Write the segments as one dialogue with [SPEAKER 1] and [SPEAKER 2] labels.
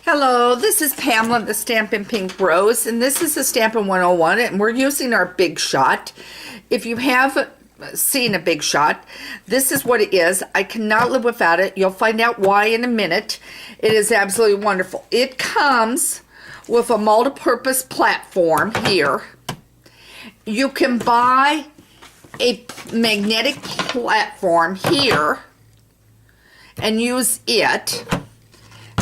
[SPEAKER 1] Hello, this is Pamela, the Stampin' Pink Rose, and this is the Stampin' 101, and we're using our Big Shot. If you haven't seen a Big Shot, this is what it is. I cannot live without it. You'll find out why in a minute. It is absolutely wonderful. It comes with a multi-purpose platform here. You can buy a magnetic platform here and use it.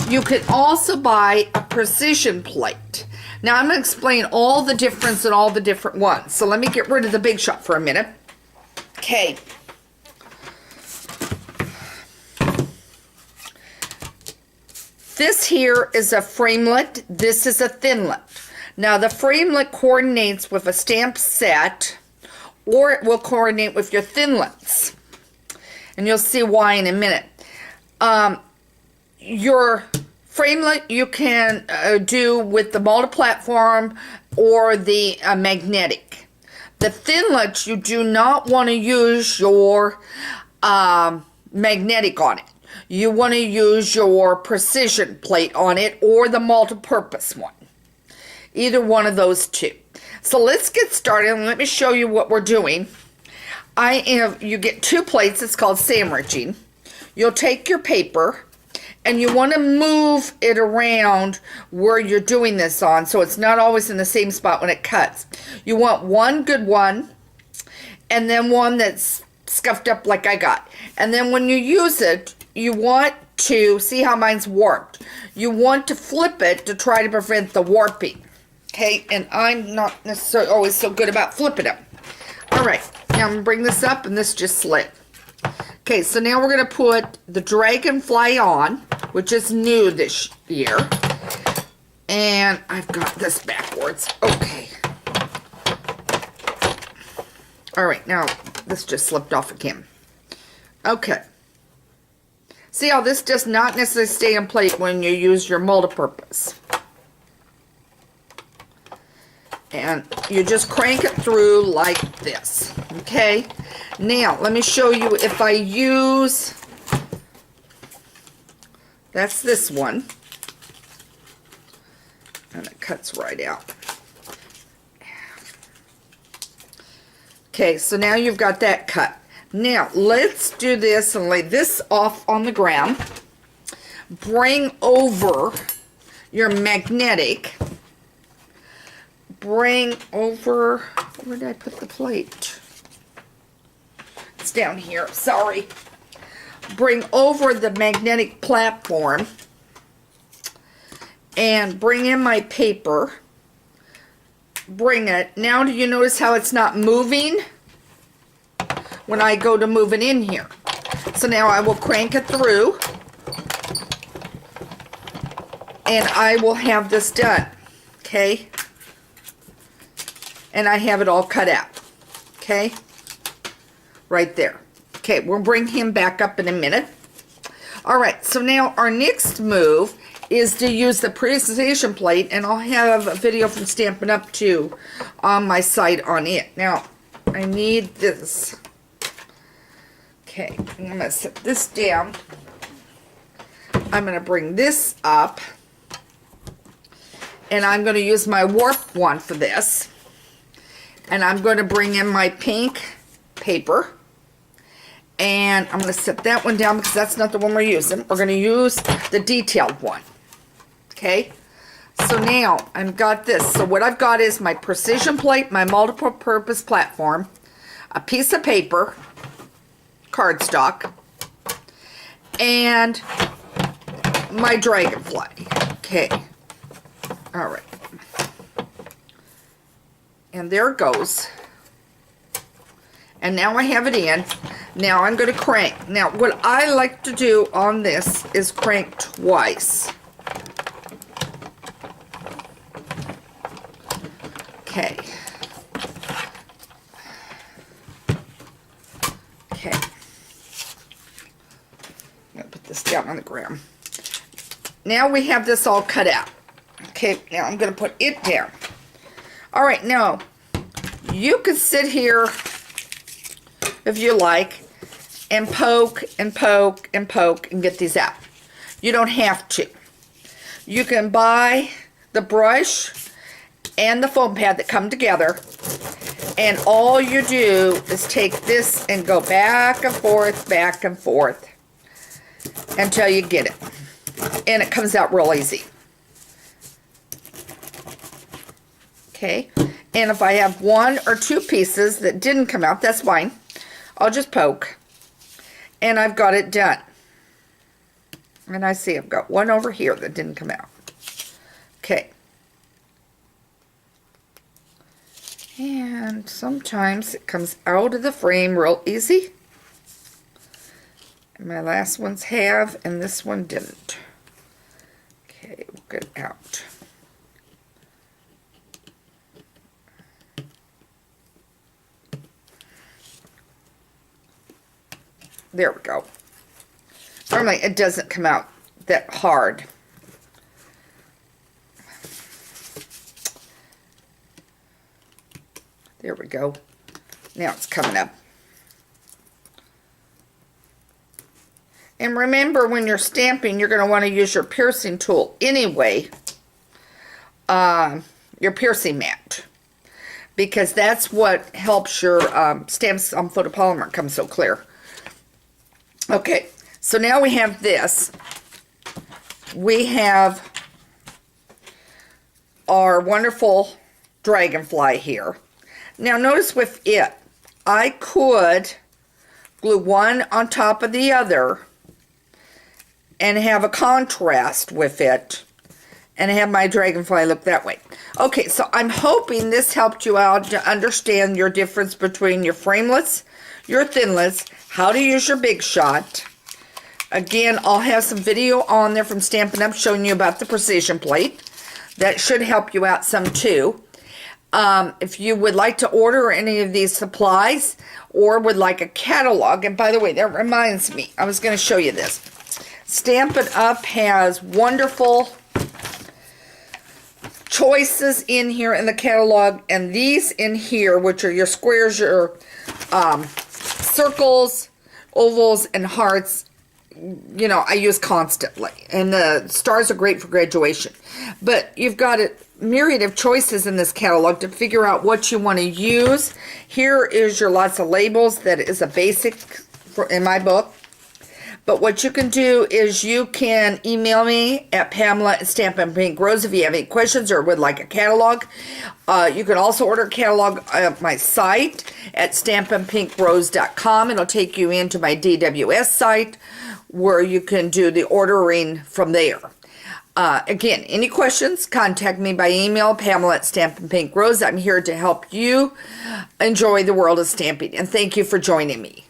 [SPEAKER 1] You can also buy a precision plate. Now I'm going to explain all the difference in all the different ones. So let me get rid of the Big Shot for a minute. Okay. This here is a framelit. This is a thinlit. Now the framelit coordinates with a stamp set, or it will coordinate with your thinlits. And you'll see why in a minute. Your framelit you can do with the multi-platform or the magnetic. The thinlits, you do not want to use your magnetic on it. You want to use your precision plate on it or the multi-purpose one. Either one of those two. So let's get started and let me show you what we're doing. You get two plates. It's called sandwiching. You'll take your paper and you want to move it around where you're doing this on, so it's not always in the same spot when it cuts. You want one good one, and then one that's scuffed up like I got. And then when you use it, you want to, see how mine's warped. You want to flip it to try to prevent the warping. Okay, and I'm not necessarily always so good about flipping them. All right, now I'm going to bring this up, and this just slid. Okay, so now we're going to put the dragonfly on, which is new this year. And I've got this backwards. Okay. All right, now this just slipped off again. Okay. See how this does not necessarily stay in place when you use your multipurpose. And you just crank it through like this. Okay. Now, let me show you if I use, that's this one. And it cuts right out. Okay, so now you've got that cut. Now, let's do this and lay this off on the ground. Bring over your magnetic. Bring over, where did I put the plate? It's down here, sorry. Bring over the magnetic platform and bring in my paper. Bring it. Now do you notice how it's not moving when I go to move it in here? So now I will crank it through and I will have this done. Okay? And I have it all cut out. Okay? Right there. Okay, we'll bring him back up in a minute. Alright, so now our next move is to use the precision plate, and I'll have a video from Stampin' Up! Too on my site on it. Now, I need this. Okay, I'm going to set this down. I'm going to bring this up, and I'm going to use my warp one for this. And I'm going to bring in my pink paper. And I'm going to set that one down because that's not the one we're using. We're going to use the detailed one. Okay? So now I've got this. So what I've got is my precision plate, my multiple purpose platform, a piece of paper, cardstock, and my dragonfly. Okay. All right. And there it goes. And now I have it in. Now I'm going to crank. Now what I like to do on this is crank twice. Okay. Okay. I'm going to put this down on the ground. Now we have this all cut out. Okay, now I'm going to put it down. All right, now you can sit here if you like and poke and poke and poke and get these out. You don't have to. You can buy the brush and the foam pad that come together, and all you do is take this and go back and forth until you get it, and it comes out real easy. Okay, and if I have 1 or 2 pieces that didn't come out, that's fine. I'll just poke, and I've got it done. And I see I've got 1 over here that didn't come out. Okay. And sometimes it comes out of the frame real easy. And my last ones have, and this one didn't. Okay, we'll get it out. There we go. Normally it doesn't come out that hard. There we go. Now it's coming up. And remember, when you're stamping, you're going to want to use your piercing tool anyway. Your piercing mat. Because that's what helps your stamps on photopolymer come so clear. Okay, so now we have this. We have our wonderful dragonfly here. Now notice with it, I could glue one on top of the other and have a contrast with it and have my dragonfly look that way. Okay, so I'm hoping this helped you out to understand your difference between your framelits, your thinlits, how to use your Big Shot. Again, I'll have some video on there from Stampin' Up! Showing you about the precision plate. That should help you out some too. If you would like to order any of these supplies or would like a catalog, and by the way, that reminds me, I was going to show you this. Stampin' Up! Has wonderful choices in here in the catalog, and these in here, which are your squares, your circles, ovals, and hearts, you know, I use constantly. And the stars are great for graduation. But you've got a myriad of choices in this catalog to figure out what you want to use. Here is your lots of labels. That is a basic in my book. But what you can do is you can email me at Pamela@Stampin' if you have any questions or would like a catalog. You can also order a catalog at my site at stampinpinkrose.com. It'll take you into my DWS site where you can do the ordering from there. Again, any questions, contact me by email, Pamela@Stampinpinkrose. I'm here to help you enjoy the world of stamping. And thank you for joining me.